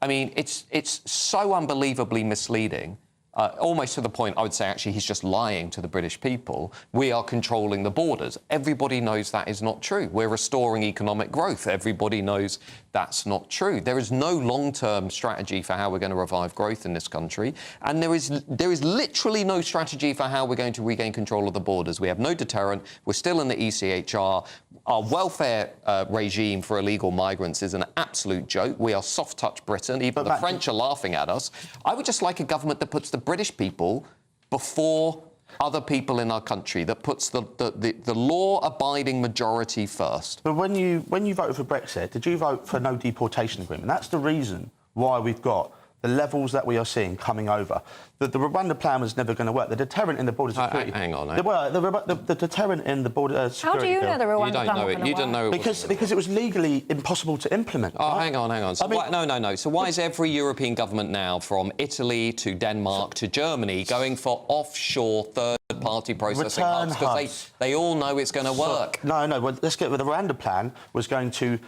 I mean, it's so unbelievably misleading. Almost to the point, I would say, actually, he's just lying to the British people. We are controlling the borders. Everybody knows that is not true. We're restoring economic growth. Everybody knows that's not true. There is no long-term strategy for how we're going to revive growth in this country. And there is literally no strategy for how we're going to regain control of the borders. We have no deterrent. We're still in the ECHR. Our welfare regime for illegal migrants is an absolute joke. We are soft-touch Britain. Even the French are laughing at us. I would just like a government that puts the British people before other people in our country, that puts the law-abiding majority first. But when you voted for Brexit, did you vote for no deportation agreement? That's the reason why we've got the levels that we are seeing coming over. The Rwanda plan was never going to work. The deterrent in the border security... Hang on. The deterrent in the border security... How do you know the Rwanda plan was going to work? You didn't know it because it was legally impossible to implement. Oh, right? hang on. So no. So why is every European government now, from Italy to Denmark to Germany, going for offshore third-party processing hubs? Because they all know it's going to work. No. Well, let's get with the Rwanda plan was going to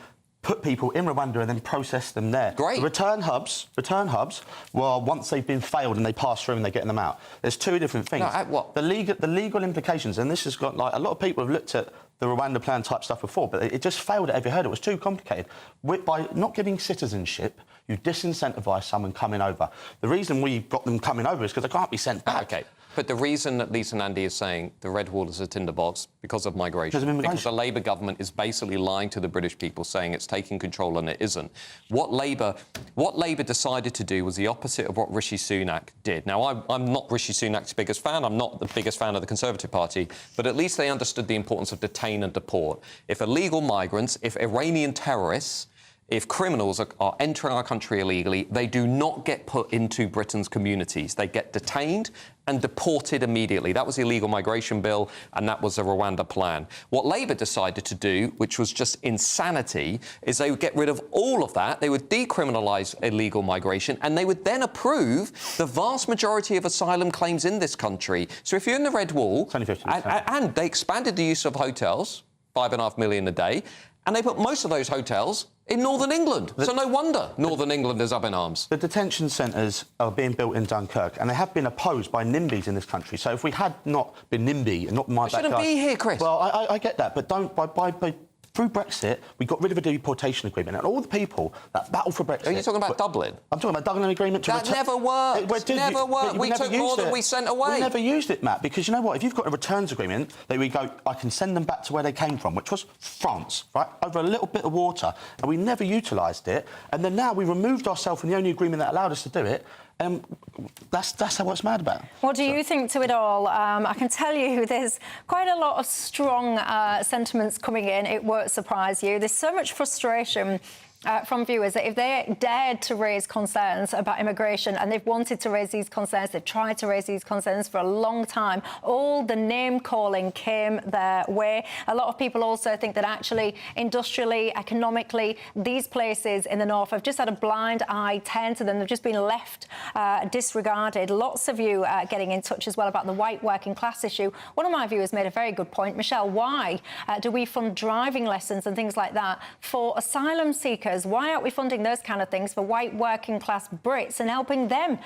put people in Rwanda and then process them there. Great. The return hubs, well, once they've been failed and they pass through and they're getting them out. There's two different things. No, what? The legal implications, and this has got, like, a lot of people have looked at the Rwanda plan type stuff before, but it just failed at every hurdle. It was too complicated. By not giving citizenship, you disincentivise someone coming over. The reason we got them coming over is because they can't be sent back. OK. But the reason that Lisa Nandy is saying the red wall is a tinderbox because of migration, because the Labour government is basically lying to the British people, saying it's taking control and it isn't. What Labour decided to do was the opposite of what Rishi Sunak did. Now, I'm not Rishi Sunak's biggest fan. I'm not the biggest fan of the Conservative Party, but at least they understood the importance of detain and deport. If illegal migrants, if Iranian terrorists, if criminals are entering our country illegally, they do not get put into Britain's communities. They get detained and deported immediately. That was the illegal migration bill, and that was the Rwanda plan. What Labour decided to do, which was just insanity, is they would get rid of all of that. They would decriminalise illegal migration, and they would then approve the vast majority of asylum claims in this country. So if you're in the red wall, and they expanded the use of hotels, 5.5 million a day, and they put most of those hotels in Northern England. So no wonder Northern England is up in arms. The detention centres are being built in Dunkirk, and they have been opposed by NIMBYs in this country. So if we had not been NIMBY and not my backyard... shouldn't be here, Chris. Well, I get that, but through Brexit, we got rid of a deportation agreement, and all the people that battled for Brexit... Are you talking about Dublin? I'm talking about Dublin agreement to that never worked. Never worked. We took more than we sent away. We never used it, Matt, because you know what? If you've got a returns agreement, then we go, I can send them back to where they came from, which was France, right, over a little bit of water, and we never utilised it, and then now we removed ourselves from the only agreement that allowed us to do it. That's what's mad about. What do you think to it all? I can tell you there's quite a lot of strong sentiments coming in. It won't surprise you. There's so much frustration from viewers that if they dared to raise concerns about immigration, and they've wanted to raise these concerns, they've tried to raise these concerns for a long time, all the name-calling came their way. A lot of people also think that actually, industrially, economically, these places in the north have just had a blind eye turned to them. They've just been left disregarded. Lots of you getting in touch as well about the white working class issue. One of my viewers made a very good point. Michelle, why do we fund driving lessons and things like that for asylum seekers? Why aren't we funding those kind of things for white working class Brits and helping them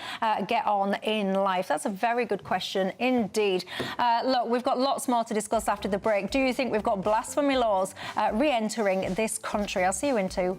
get on in life? That's a very good question indeed. Look, we've got lots more to discuss after the break. Do you think we've got blasphemy laws re-entering this country? I'll see you in 2.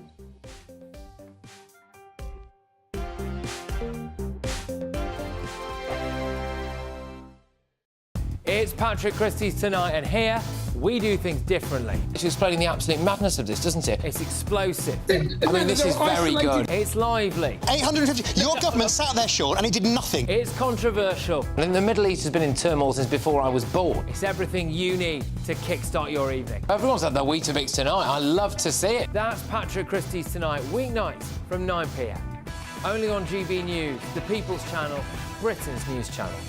It's Patrick Christie's Tonight, and here we do things differently. It's explaining the absolute madness of this, doesn't it? It's explosive. I mean, this is very good. It's lively. 850. Your government sat there, Sean, and he did nothing. It's controversial. And the Middle East has been in turmoil since before I was born. It's everything you need to kickstart your evening. Everyone's had their Weetabix tonight. I love to see it. That's Patrick Christie's Tonight, weeknights from 9 p.m. Only on GB News, the People's Channel, Britain's news channel.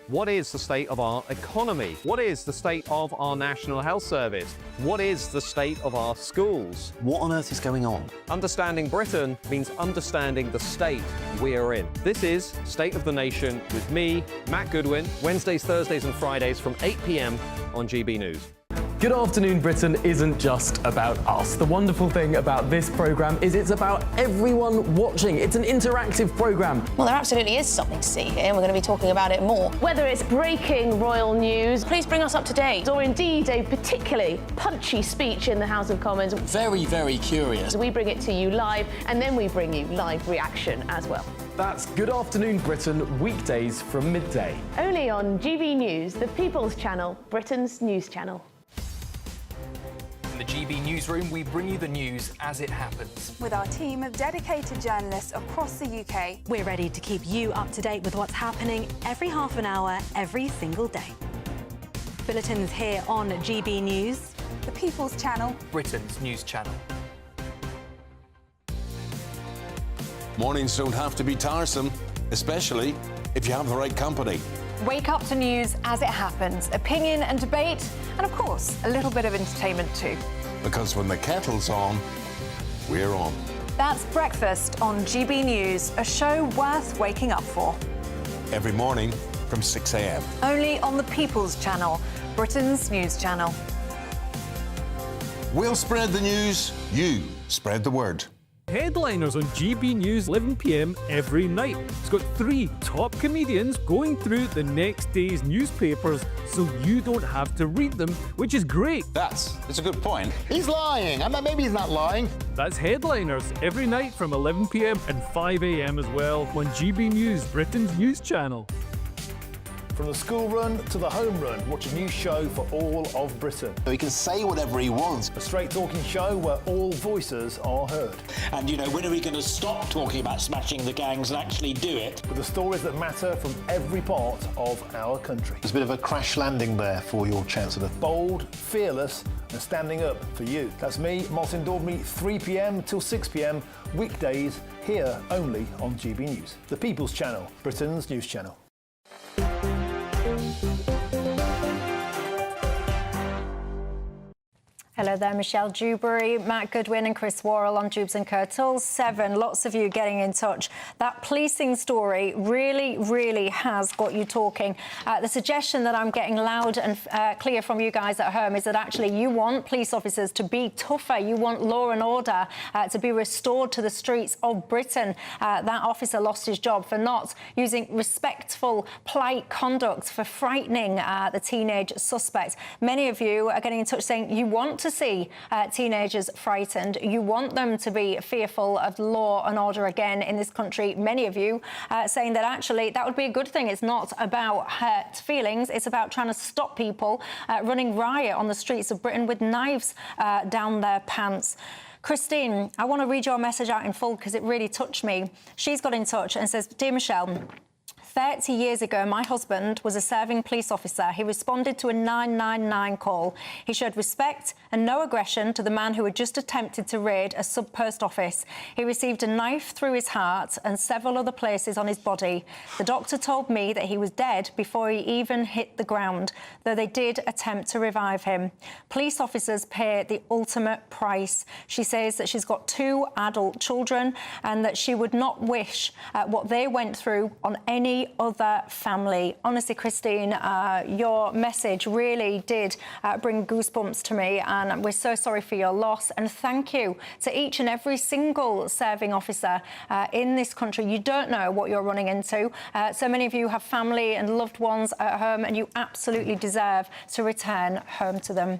What is the state of our economy? What is the state of our National Health Service? What is the state of our schools? What on earth is going on? Understanding Britain means understanding the state we are in. This is State of the Nation with me, Matt Goodwin, Wednesdays, Thursdays and Fridays from 8 p.m. on GB News. Good Afternoon Britain isn't just about us. The wonderful thing about this programme is it's about everyone watching. It's an interactive programme. Well, there absolutely is something to see here, and we're going to be talking about it more. Whether it's breaking royal news, please bring us up to date, or indeed a particularly punchy speech in the House of Commons. Very, very curious. We bring it to you live, and then we bring you live reaction as well. That's Good Afternoon Britain, weekdays from midday. Only on GB News, the People's Channel, Britain's news channel. In the GB Newsroom, we bring you the news as it happens. With our team of dedicated journalists across the UK, we're ready to keep you up to date with what's happening every half an hour, every single day. Bulletins here on GB News, the People's Channel, Britain's news channel. Mornings don't have to be tiresome, especially if you have the right company. Wake up to news as it happens, opinion and debate, and of course, a little bit of entertainment too. Because when the kettle's on, we're on. That's Breakfast on GB News, a show worth waking up for. Every morning from 6 a.m. Only on the People's Channel, Britain's news channel. We'll spread the news, you spread the word. Headliners on GB News 11 p.m. every night. It's got 3 top comedians going through the next day's newspapers so you don't have to read them, which is great. That's a good point. He's lying. I mean, maybe he's not lying. That's Headliners every night from 11 p.m. and 5 a.m. as well on GB News, Britain's news channel. From the school run to the home run, watch a new show for all of Britain. He can say whatever he wants. A straight-talking show where all voices are heard. And, you know, when are we going to stop talking about smashing the gangs and actually do it? With the stories that matter from every part of our country. There's a bit of a crash landing there for your Chancellor. Bold, fearless and standing up for you. That's me, Martin Dewbs, 3 p.m. till 6 p.m, weekdays, here only on GB News. The People's Channel, Britain's news channel. Hello there, Michelle Dewberry, Matt Goodwin and Chris Worrell on Dewbs and Curtle 7. Lots of you getting in touch. That policing story really has got you talking. The suggestion that I'm getting loud and clear from you guys at home is that actually you want police officers to be tougher. You want law and order to be restored to the streets of Britain. That officer lost his job for not using respectful, polite conduct, for frightening the teenage suspect. Many of you are getting in touch saying you want to see teenagers frightened. You want them to be fearful of law and order again in this country. Many of you saying that actually that would be a good thing. It's not about hurt feelings. It's about trying to stop people running riot on the streets of Britain with knives down their pants. Christine, I want to read your message out in full because it really touched me. She's got in touch and says, "Dear Michelle, 30 years ago, my husband was a serving police officer. He responded to a 999 call. He showed respect and no aggression to the man who had just attempted to raid a sub-post office. He received a knife through his heart and several other places on his body. The doctor told me that he was dead before he even hit the ground, though they did attempt to revive him. Police officers pay the ultimate price." She says that she's got 2 adult children and that she would not wish what they went through on any other family. Honestly, Christine, your message really did bring goosebumps to me, and we're so sorry for your loss. And thank you to each and every single serving officer in this country. You don't know what you're running into. So many of you have family and loved ones at home, and you absolutely deserve to return home to them.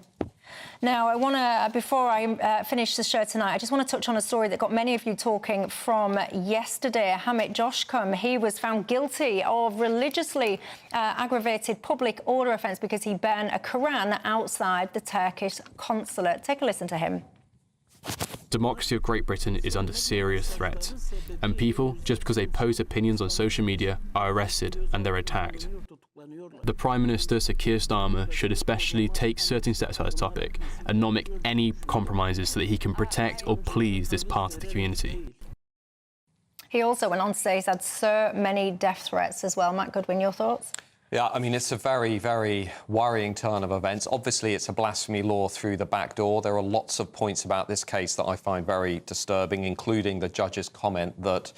Now, I want to, before I finish the show tonight, I just want to touch on a story that got many of you talking from yesterday. Hamid Joshkum, he was found guilty of religiously aggravated public order offence because he burned a Quran outside the Turkish consulate. Take a listen to him. Democracy of Great Britain is under serious threat, and people, just because they post opinions on social media, are arrested and they're attacked. The Prime Minister, Sir Keir Starmer, should especially take certain steps on this topic and not make any compromises so that he can protect or please this part of the community. He also went on to say he's had so many death threats as well. Matt Goodwin, your thoughts? Yeah, I mean, it's a very worrying turn of events. Obviously, it's a blasphemy law through the back door. There are lots of points about this case that I find very disturbing, including the judge's comment that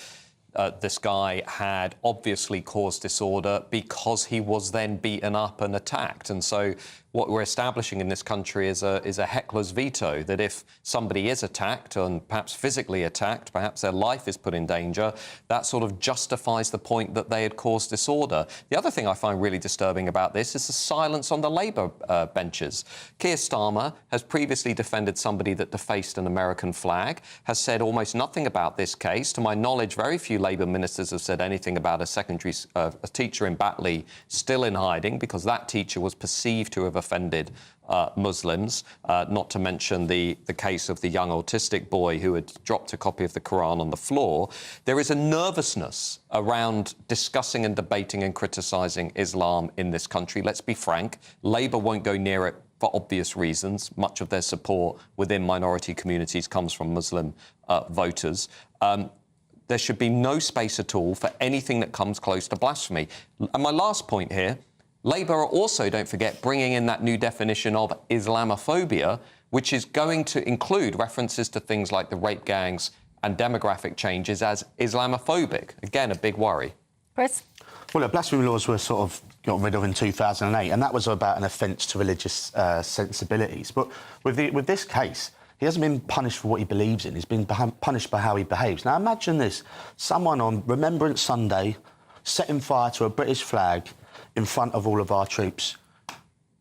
this guy had obviously caused disorder because he was then beaten up and attacked. And so what we're establishing in this country is a heckler's veto, that if somebody is attacked and perhaps physically attacked, perhaps their life is put in danger, that sort of justifies the point that they had caused disorder. The other thing I find really disturbing about this is the silence on the Labour benches. Keir Starmer has previously defended somebody that defaced an American flag, has said almost nothing about this case. To my knowledge, very few Labour ministers have said anything about a teacher in Batley still in hiding because that teacher was perceived to have offended Muslims, not to mention the case of the young autistic boy who had dropped a copy of the Quran on the floor. There is a nervousness around discussing and debating and criticising Islam in this country. Let's be frank, Labour won't go near it for obvious reasons. Much of their support within minority communities comes from Muslim voters. There should be no space at all for anything that comes close to blasphemy. And my last point here, Labour are also, don't forget, bringing in that new definition of Islamophobia, which is going to include references to things like the rape gangs and demographic changes as Islamophobic. Again, a big worry. Chris? Well, the blasphemy laws were sort of got rid of in 2008, and that was about an offence to religious sensibilities. But with this case, he hasn't been punished for what he believes in. He's been punished by how he behaves. Now, imagine this. Someone on Remembrance Sunday setting fire to a British flag in front of all of our troops.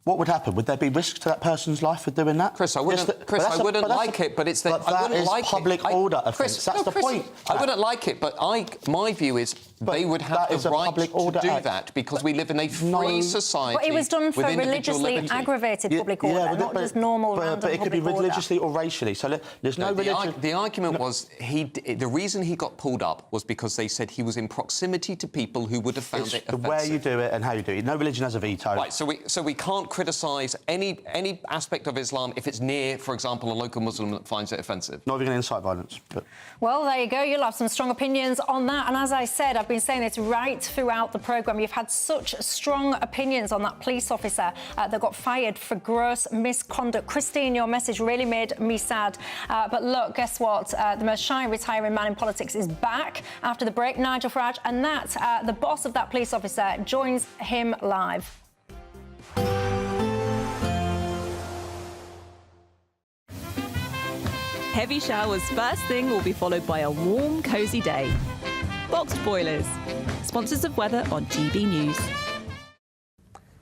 What would happen? Would there be risk to that person's life for doing that? Chris, I wouldn't like it, but it's the... But that is public order offence. That's the point. I wouldn't like it, but my view is they would have the right to do that because we live in a free society. But it was done for religiously aggravated public order, not just normal random But it could be religiously or racially, so there's no religion... The argument was the reason he got pulled up was because they said he was in proximity to people who would have found it offensive. The way you do it and how you do it. No religion has a veto. Right, so we can't criticise any aspect of Islam if it's near, for example, a local Muslim that finds it offensive. Not even going to incite violence. But... Well, there you go. You'll have some strong opinions on that. And as I said, I've been saying this right throughout the programme. You've had such strong opinions on that police officer that got fired for gross misconduct. Christine, your message really made me sad. But look, guess what? The most shy retiring man in politics is back after the break, Nigel Farage, and that the boss of that police officer joins him live. Heavy showers first thing will be followed by a warm, cosy day. Boxed Boilers, sponsors of weather on GB News.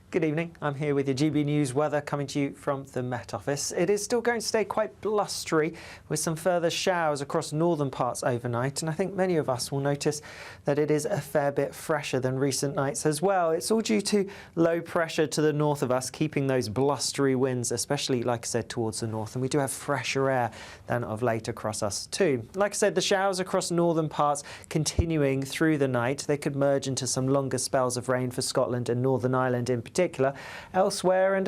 Good evening, I'm here with your GB News weather coming to you from the Met Office. It is still going to stay quite blustery with some further showers across northern parts overnight, and I think many of us will notice that it is a fair bit fresher than recent nights as well. It's all due to low pressure to the north of us, keeping those blustery winds, especially, like I said, towards the north, and we do have fresher air than of late across us too. Like I said, the showers across northern parts continuing through the night. They could merge into some longer spells of rain for Scotland and Northern Ireland in particular. Elsewhere, and